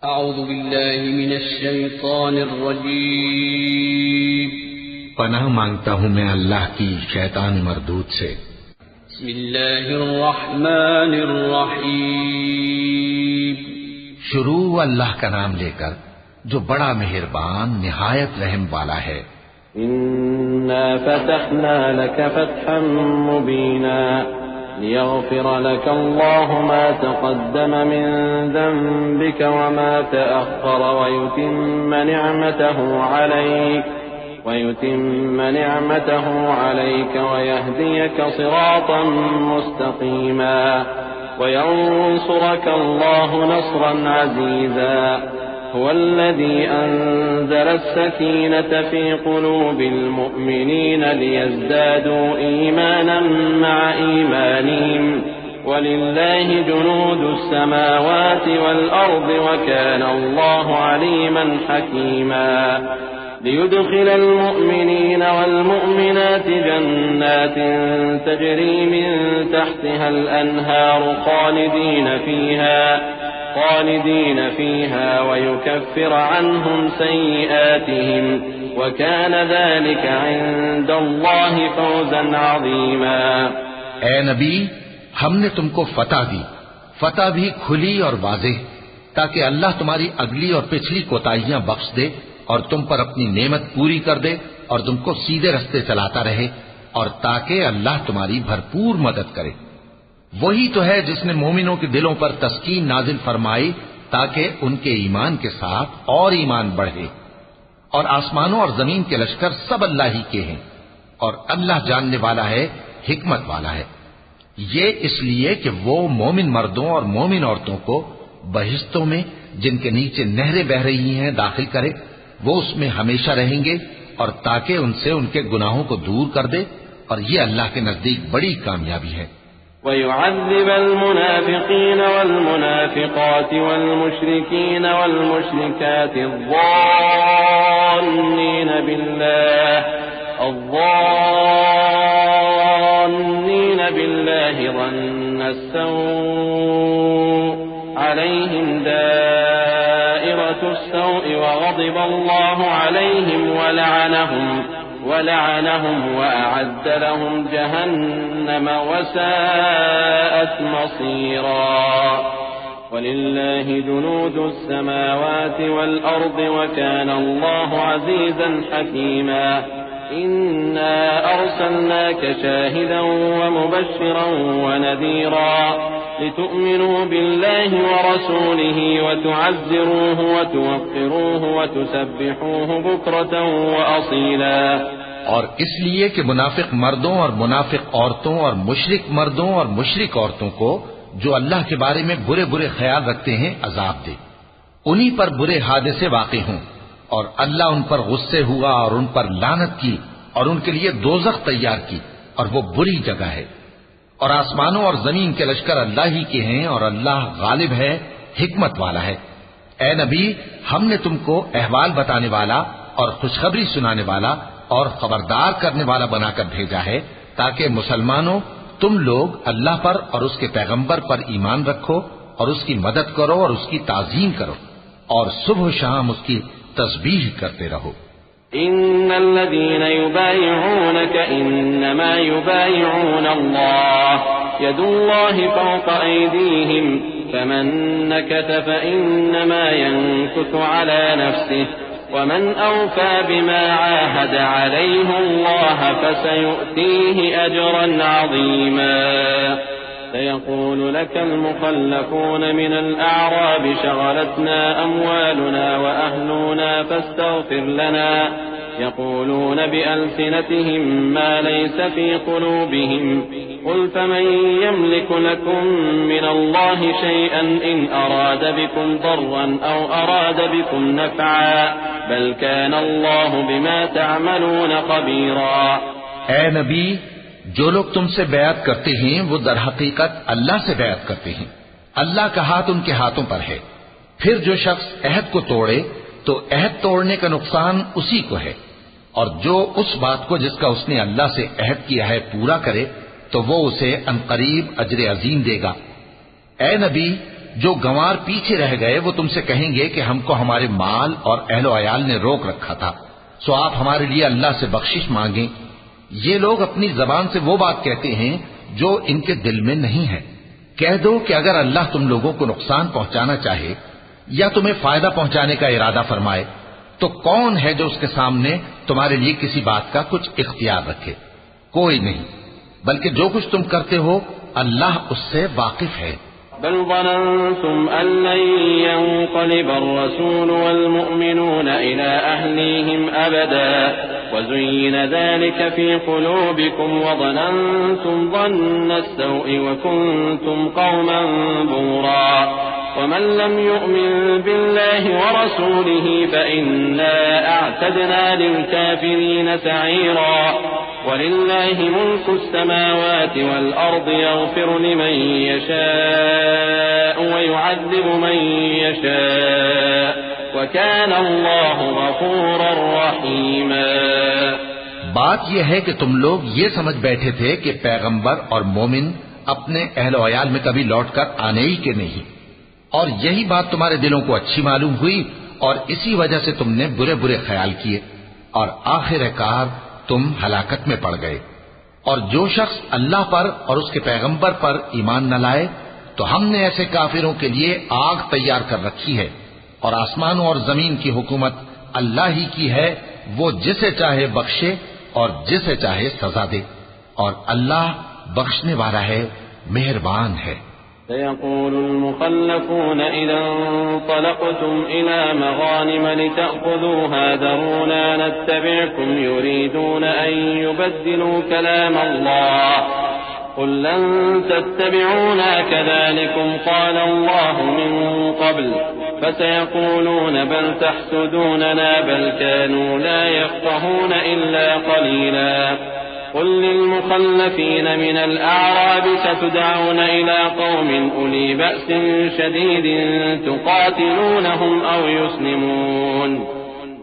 अऊज़ु बिल्लाहि मिनश शैतानिर रजीम। पनाह मांगता हूँ मैं अल्लाह की शैतान मरदूद से। बिस्मिल्लाहिर रहमानिर रहीम। शुरू अल्लाह का नाम लेकर जो बड़ा मेहरबान निहायत रहम वाला है। इन्ना फतहना लक फतहन मुबीना लियग़फ़िर लक अल्लाहु मा तक़द्दम मिन ज़ंबिक व मा तअख़्ख़र वयुतिम्म निअमतहु अलैक वयहदियक सिरातन मुस्तक़ीमा वयंसुरक अल्लाहु नस्रन अज़ीज़ा हुवल्लज़ी अंज़ल अस्सकीनत फ़ी क़ुलूबिल मुअ्मिनीन लियज़्दादू ईमानन मअ ईमानिहिम वलिल्लाहि जुनूदुस समावाति वल अर्दि वकान अल्लाहु अलीमन हकीमा लियुदखिल المؤمنين والمؤمنات جنات تجري من تحتها الأنهار خالدين فيها ويكفر عنهم سيئاتهم وكان ذلك عند الله فوزا عظيما। ऐ नबी, हमने तुमको फतह दी, फतह भी खुली और वाज़ेह, ताकि अल्लाह तुम्हारी अगली और पिछली कोताहियां बख्श दे और तुम पर अपनी नेमत पूरी कर दे और तुमको सीधे रास्ते चलाता रहे, और ताकि अल्लाह तुम्हारी भरपूर मदद करे। वही तो है जिसने मोमिनों के दिलों पर तस्कीन नाजिल फरमाई ताकि उनके ईमान के साथ और ईमान बढ़े। और आसमानों और जमीन के लश्कर सब अल्लाह ही के हैं, और अल्लाह जानने वाला है, हिकमत वाला है। ये इसलिए कि वो मोमिन मर्दों और मोमिन औरतों को बहिश्तों में जिनके नीचे नहरें बह रही हैं दाखिल करे, वो उसमें हमेशा रहेंगे, और ताकि उनसे उनके गुनाहों को दूर कर दे, और ये अल्लाह के नजदीक बड़ी कामयाबी है। वयुअज़्ज़िब अल-मुनाफ़िक़ीन वल-मुनाफ़िक़ात वल-मुश्रिकीन वल-मुश्रिकात अज़्ज़ान्नीन बिल्लाहि ज़न्न अस्सौء अलैहिम दाइरतु अस्सौء वग़ज़िब अल्लाहु अलैहिम वलअनहुम वअअद्द लहुम जहन्नम वसाअत मसीरा वलिल्लाहि जुनूदुस समावाति वल अर्दि वकान अल्लाहु अज़ीज़न हकीमा। इन्ना अर्सलनाक शाहिदन वमुबश्शिरन वनज़ीरा लितुअ्मिनू बिल्लाहि वरसूलिहि वतुअज़्ज़िरूहु वतुवक़्क़िरूहु वतुसब्बिहूहु बुक्रतन वअसीला। और इसलिए कि मुनाफिक मर्दों और मुनाफिक औरतों और मुशरिक मर्दों और मुशरिक औरतों को जो अल्लाह के बारे में बुरे बुरे ख्याल रखते हैं अजाब दे, उन्हीं पर बुरे हादसे वाक़े हों, और अल्लाह उन पर गुस्से हुआ और उन पर लानत की और उनके लिए दोज़ख तैयार की, और वो बुरी जगह है। और आसमानों और जमीन के लश्कर अल्लाह ही के हैं, और अल्लाह गालिब है, हिकमत वाला है। ए नबी, हमने तुमको अहवाल बताने वाला और खुशखबरी सुनाने वाला और खबरदार करने वाला बनाकर भेजा है, ताकि मुसलमानों तुम लोग अल्लाह पर और उसके पैगंबर पर ईमान रखो और उसकी मदद करो और उसकी ताज़ीम करो, और सुबह शाम उसकी तस्बीह करते रहो। इन्नल्लज़ीन युबायिऊनक इन्नमा युबायिऊन अल्लाह यदुल्लाहि फ़ौक़ अयदीहिम फमन नकथ फ़इन्नमा यनकुथु अला नफ्सिहि वमन औफ़ा बिमा आहद अलैहि अल्लाह फसयु'तीहि अजरन अज़ीमा। سيقول لك المخلفون من الأعراب شغلتنا أموالنا وأهلنا فاستغفر لنا يقولون بألسنتهم ما ليس في قلوبهم قل فمن يملك لكم من الله شيئا إن أراد بكم ضرا أو أراد بكم نفعا بل كان الله بما تعملون خبيرا। ऐ नबी, जो लोग तुमसे बैत करते हैं वो दर हकीकत अल्लाह से बैत करते हैं, अल्लाह का हाथ उनके हाथों पर है। फिर जो शख्स अहद को तोड़े तो अहद तोड़ने का नुकसान उसी को है, और जो उस बात को जिसका उसने अल्लाह से अहद किया है पूरा करे तो वो उसे अनकरीब अजर अजीम देगा। ए नबी, जो गंवार पीछे रह गए वो तुमसे कहेंगे कि हमको हमारे माल और अहलो अयाल ने रोक रखा था, सो आप हमारे लिए अल्लाह से बख्शिश मांगें। ये लोग अपनी जबान से वो बात कहते हैं जो इनके दिल में नहीं है। कह दो कि अगर अल्लाह तुम लोगों को नुकसान पहुंचाना चाहे या तुम्हें फायदा पहुंचाने का इरादा फरमाए तो कौन है जो उसके सामने तुम्हारे लिए किसी बात का कुछ इख्तियार रखे? कोई नहीं, बल्कि जो कुछ तुम करते हो अल्लाह उससे वाकिफ है। बल ज़ननतुम अन लन यंक़लिब अर्रसूल वल्मुअमिनून इला अहलीहिम अबदा वज़ुय्यिन ज़ालिका फ़ी क़ुलूबिकुम वज़ननतुम ज़न्न अस्सौइ वकुन्तुम क़ौमन बूरा वमन लम युअमिन बिल्लाहि वरसूलिहि फ़इन्ना अअतदना लिलकाफ़िरीन सईरा वलिल्लाहि मुल्कु अस्समावाति वल्अर्दि यग़फिरु लिमन यशाअ वयुअज़्ज़िबु मन यशाअ वकान अल्लाहु गफूरर रहीमा। बात यह है कि तुम लोग ये समझ बैठे थे कि पैगंबर और मोमिन अपने अहलो अयाल में कभी लौटकर आने ही के नहीं, और यही बात तुम्हारे दिलों को अच्छी मालूम हुई और इसी वजह से तुमने बुरे बुरे ख्याल किए और आखिरकार तुम हलाकत में पड़ गए। और जो शख्स अल्लाह पर और उसके पैगंबर पर ईमान न लाए तो हमने ऐसे काफिरों के लिए आग तैयार कर रखी है, और आसमानों और जमीन की हुकूमत अल्लाह ही की है, वो जिसे चाहे बख्शे और जिसे चाहे सजा दे, और अल्लाह बख्शने वाला है, मेहरबान है। سيقول المخلفون إذا انطلقتم إلى مغانم لتأخذوها ذرونا نتبعكم يريدون أن يبدلوا كلام الله قل لن تتبعونا كذلكم قال الله من قبل فسيقولون بل تحسدوننا بل كانوا لا يفقهون إلا قليلا قل للمخلفين من الأعراب ستدعون إلى قوم أولي بأس شديد تقاتلونهم أو يسلمون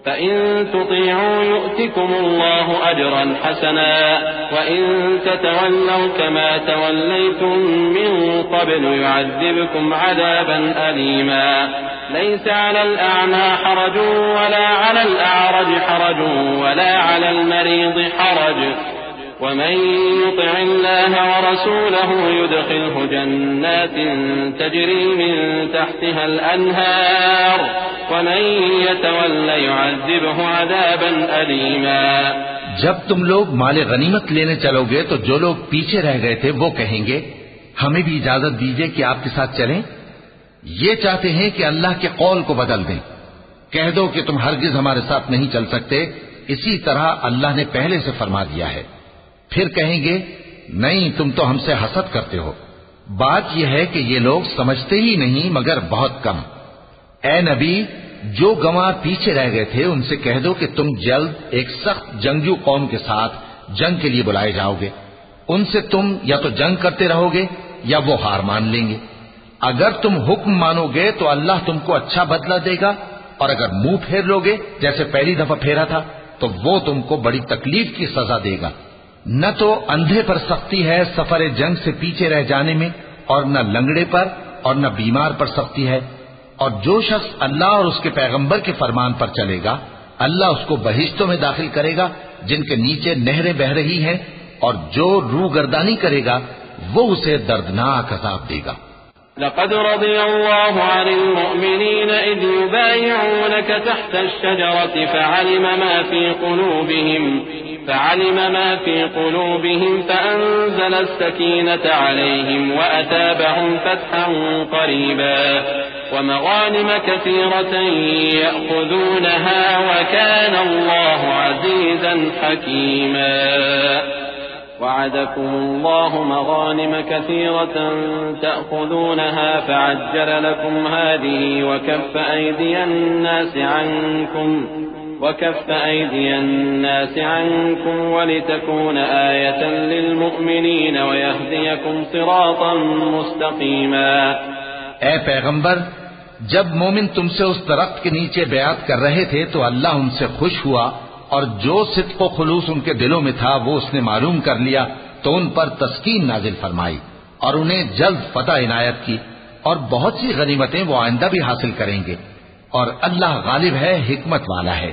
فإن تطيعوا يؤتكم الله أجرا حسنا وإن تتولوا كما توليتم من قبل يعذبكم عذابا أليما ليس على الأعمى حرج ولا على الأعرج حرج ولا على المريض حرج ومن يطع الله ورسوله يدخله جنات تجري من تحتها الأنهار ومن يتولى يعذبه عذابا أليما। जब तुम लोग माले गनीमत लेने चलोगे तो जो लोग पीछे रह गए थे वो कहेंगे हमें भी इजाजत दीजिए कि आपके साथ चलें। ये चाहते हैं कि अल्लाह के कौल को बदल दें। कह दो कि तुम हरगिज हमारे साथ नहीं चल सकते, इसी तरह अल्लाह ने पहले से फरमा दिया है। फिर कहेंगे नहीं, तुम तो हमसे हसद करते हो। बात यह है कि ये लोग समझते ही नहीं मगर बहुत कम। ए नबी, जो गंवार पीछे रह गए थे उनसे कह दो कि तुम जल्द एक सख्त जंगजू कौम के साथ जंग के लिए बुलाए जाओगे। उनसे तुम या तो जंग करते रहोगे या वो हार मान लेंगे। अगर तुम हुक्म मानोगे तो अल्लाह तुमको अच्छा बदला देगा, और अगर मुंह फेर लोगे जैसे पहली दफा फेरा था तो वो तुमको बड़ी तकलीफ की सजा देगा। न तो अंधे पर सख्ती है सफर जंग से पीछे रह जाने में, और न लंगड़े पर और न बीमार पर सख्ती है। और जो शख्स अल्लाह और उसके पैगंबर के फरमान पर चलेगा अल्लाह उसको बहिश्तों में दाखिल करेगा जिनके नीचे नहरें बह रही हैं, और जो रूगर्दानी करेगा वो उसे दर्दनाक अज़ाब देगा। لقد رضي الله عن المؤمنين إذ يبايعونك تحت الشجرة فعلم ما في قلوبهم فأنزل السكينة عليهم وأثابهم فتحا قريبا ومغانم كثيرة يأخذونها وكان الله عزيزا حكيما وعدكم الله مغانم كثيرة تأخذونها فعجل لكم هذه وكف أيدي الناس عنكم ولتكون آية للمؤمنين ويهديكم صراطا مستقيما। ए पैगंबर, जब मोमिन तुमसे उस दरख्त के नीचे बयात कर रहे थे तो अल्लाह उनसे खुश हुआ, और जो सिद्क़ व खुलूस उनके दिलों में था वो उसने मालूम कर लिया तो उन पर तस्कीन नाजिल फरमाई और उन्हें जल्द फतह इनायत की। और बहुत सी गनीमतें वो आइंदा भी हासिल करेंगे, और अल्लाह गालिब है, हिकमत वाला है।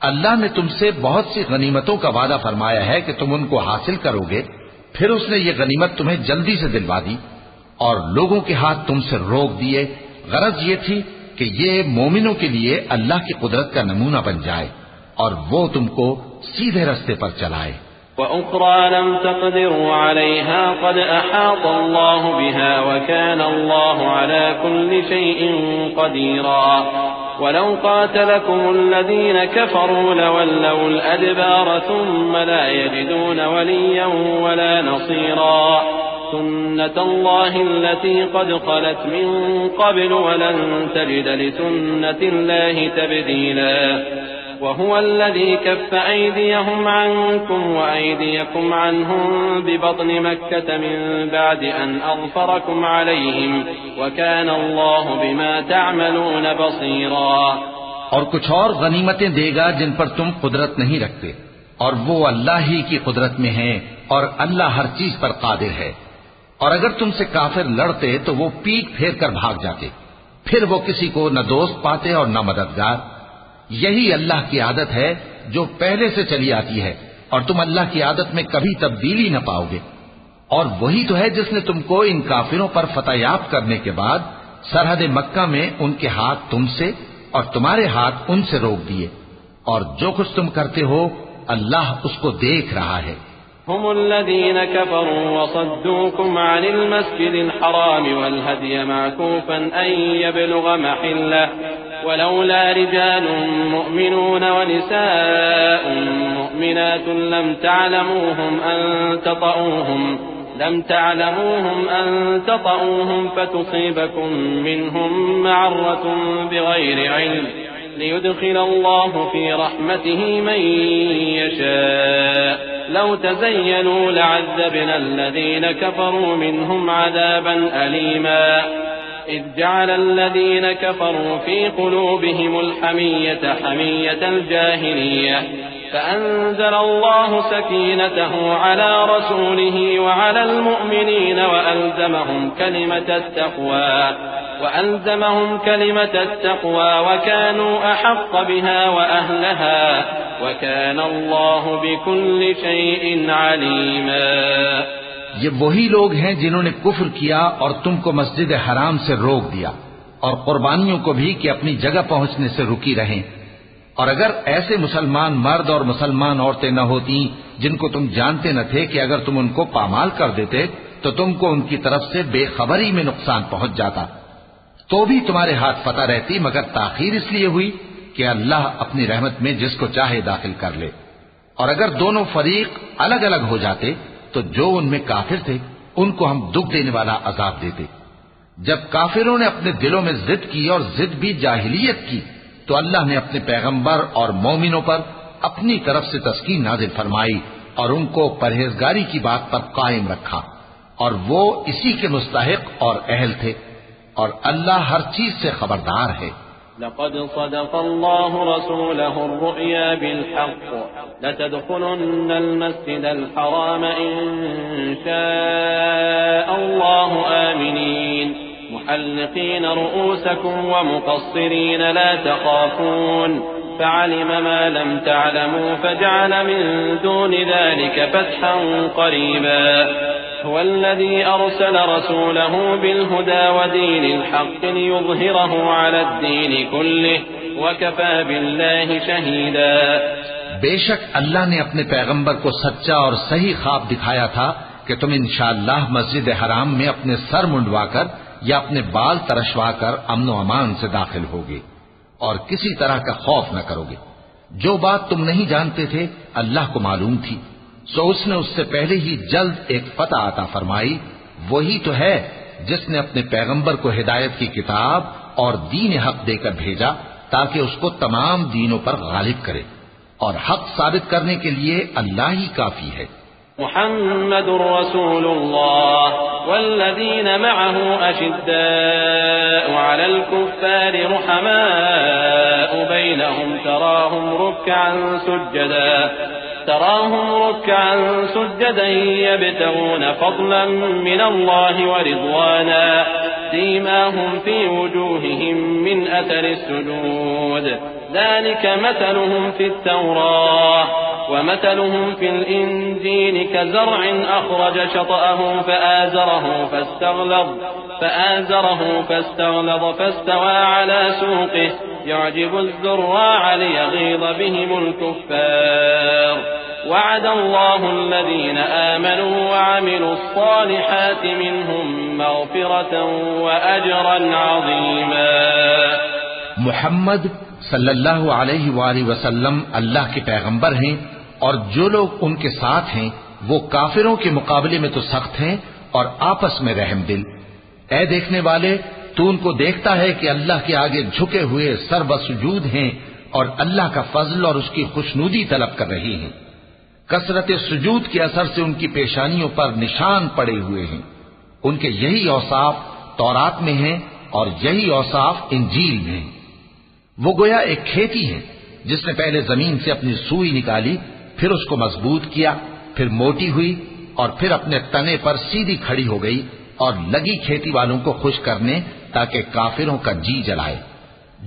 अल्लाह ने तुमसे बहुत सी गनीमतों का वादा फरमाया है कि तुम उनको हासिल करोगे, फिर उसने ये गनीमत तुम्हें जल्दी से दिलवा दी और लोगों के हाथ तुमसे रोक दिए। गरज ये थी कि ये मोमिनों के लिए अल्लाह की कुदरत का नमूना बन जाए और वो तुमको सीधे रास्ते पर चलाए। वउखरा लम तक़दिरू अलैहा क़द अहात अल्लाह बिहा वकान अल्लाह अला कुल्लि शैइन क़दीरा वलौ क़ातलकुमुल्लज़ीन कफ़रू लवल्लौल अदबार थुम्मा ला यजिदून वलिय्यन वला नसीरा सुन्नतल्लाहि अल्लती क़द ख़लत मिन क़ब्ल वलन तजिद लिसुन्नतिल्लाहि तब्दीला वहुव अल्लज़ी कफ़्फ़ अयदियहुम अन्कुम वअयदियकुम अन्हुम बिबत्नि मक्कत मिन बअदि अन अज़फ़रकुम अलैहिम वकान अल्लाहु बिमा तअमलून बसीरा। और कुछ और गनीमतें देगा जिन पर तुम कुदरत नहीं रखते, और वो अल्लाह ही की कुदरत में है, और अल्लाह हर चीज पर कादिर है। और अगर तुमसे काफिर लड़ते तो वो पीठ फेर कर भाग जाते, फिर वो किसी को न दोस्त पाते और न मददगार। यही अल्लाह की आदत है जो पहले से चली आती है, और तुम अल्लाह की आदत में कभी तब्दीली न पाओगे। और वही तो है जिसने तुमको इन काफिरों पर फतहयाब करने के बाद सरहद मक्का में उनके हाथ तुमसे और तुम्हारे हाथ उनसे रोक दिए, और जो कुछ तुम करते हो अल्लाह उसको देख रहा है। हुमुल्लज़ीन कफ़रू वसद्दूकुम अनिल मस्जिदिल हराम वल हदिय मअकूफन अन यबलुग महिल्लह वलौला रिजालुन मुअमिनून व निसाउन मुअमिनातुन लम تعلموهم أن تطؤوهم فتصيبكم منهم معرة بغير علم ليدخل الله في رحمته من يشاء لو تزينوا لعذبنا الذين كفروا منهم عذابا أليما إذ جعل الذين كفروا في قلوبهم الحمية حمية الجاهلية فأنزل الله سكينته على رسوله وعلى المؤمنين وألزمهم كلمة التقوى وكانوا أحق بها وأهلها وكان الله بكل شيء عليما। ये वही लोग हैं जिन्होंने कुफ्र किया और तुमको मस्जिद हराम से रोक दिया, और कुर्बानियों को भी कि अपनी जगह पहुंचने से रुकी रहें। और अगर ऐसे मुसलमान मर्द और मुसलमान औरतें न होती जिनको तुम जानते न थे कि अगर तुम उनको पामाल कर देते तो तुमको उनकी तरफ से बेखबरी में नुकसान पहुंच जाता, तो भी तुम्हारे हाथ फतह रहती, मगर ताखीर इसलिए हुई कि अल्लाह अपनी रहमत में जिसको चाहे दाखिल कर ले। और अगर दोनों फरीक अलग अलग हो जाते तो जो उनमें काफिर थे उनको हम दुख देने वाला अजाब देते। जब काफिरों ने अपने दिलों में जिद की, और जिद भी जाहिलियत की, तो अल्लाह ने अपने पैगंबर और मोमिनों पर अपनी तरफ से तस्कीन नाजिल फरमाई और उनको परहेजगारी की बात पर कायम रखा, और वो इसी के मुस्तहिक और अहल थे, और अल्लाह हर चीज से खबरदार है। लक़द सदक़ल्लाहु रसूलहु अर्रुया बिलहक़्क़ लतदख़ुलुन्नल मस्जिदल हराम इंशाअल्लाहु आमिनीन मुहल्लिक़ीन रुऊसकुम व मुक़स्सिरीन ला तख़ाफ़ून फ़अलिम मा लम तअलमू फ़जअल मिन दूनि ज़ालिक फ़तहन क़रीबा हुवल्लज़ी अरसल रसूलहु बिलहुदा व दीनिल हक़्क़ लियुज़हिरहु अलद्दीन कुल्लिहि व कफ़ा बिल्लाहि शहीदा। बेशक अल्लाह ने अपने पैगंबर को सच्चा और सही ख्वाब दिखाया था कि तुम इंशाअल्लाह मस्जिद हराम में अपने सर मुंडवाकर या अपने बाल तरशवाकर अमन व अमान से दाखिल होगे और किसी तरह का खौफ न करोगे। जो बात तुम नहीं जानते थे अल्लाह को मालूम थी, सो उसने उससे पहले ही जल्द एक फतह अता फरमाई। वही तो है जिसने अपने पैगंबर को हिदायत की किताब और दीन हक देकर भेजा ताकि उसको तमाम दीनों पर गालिब करे, और हक साबित करने के लिए अल्लाह ही काफी है। मुहम्मदुर रसूलुल्लाह वल्लज़ीन मअहु अशिद्दाउ अलल कुफ्फारि रुहमाउ बैनहुम तराहुम रुक्'अन सुज्जदा यब्तगून फضلا मिनल्लाहि व रिज़वाना سيماهم في وجوههم من أثر السجود ذلك مثلهم في التوراة ومثلهم في الإنجيل كزرع أخرج شطأه فآزره فاستغلظ فاستوى على سوقه يعجب الزراع ليغيظ بهم الكفار وعد الله الذين آمنوا وعملوا الصالحات منهم مغفرة وأجرا عظيما। मुहम्मद सल्लल्लाहु अलैहि वसल्लम अल्लाह के पैगंबर हैं और जो लोग उनके साथ हैं वो काफिरों के मुकाबले में तो सख्त हैं और आपस में रहम दिल। ऐ देखने वाले, तू उनको देखता है कि अल्लाह के आगे झुके हुए सरबसुजूद हैं और अल्लाह का फजल और उसकी खुशनूदी तलब कर रही हैं। कसरत सुजूद के असर से उनकी पेशानियों पर निशान पड़े हुए हैं। उनके यही औसाफ तौरात में हैं और यही औसाफ इंजील में हैं। वो गोया एक खेती है जिसने पहले जमीन से अपनी सुई निकाली, फिर उसको मजबूत किया, फिर मोटी हुई और फिर अपने तने पर सीधी खड़ी हो गई और लगी खेती वालों को खुश करने ताकि काफिरों का जी जलाए।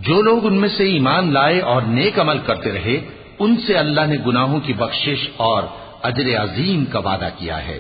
जो लोग उनमें से ईमान लाए और नेक अमल करते रहे उनसे अल्लाह ने गुनाहों की बख्शिश और अजर अजीम का वादा किया है।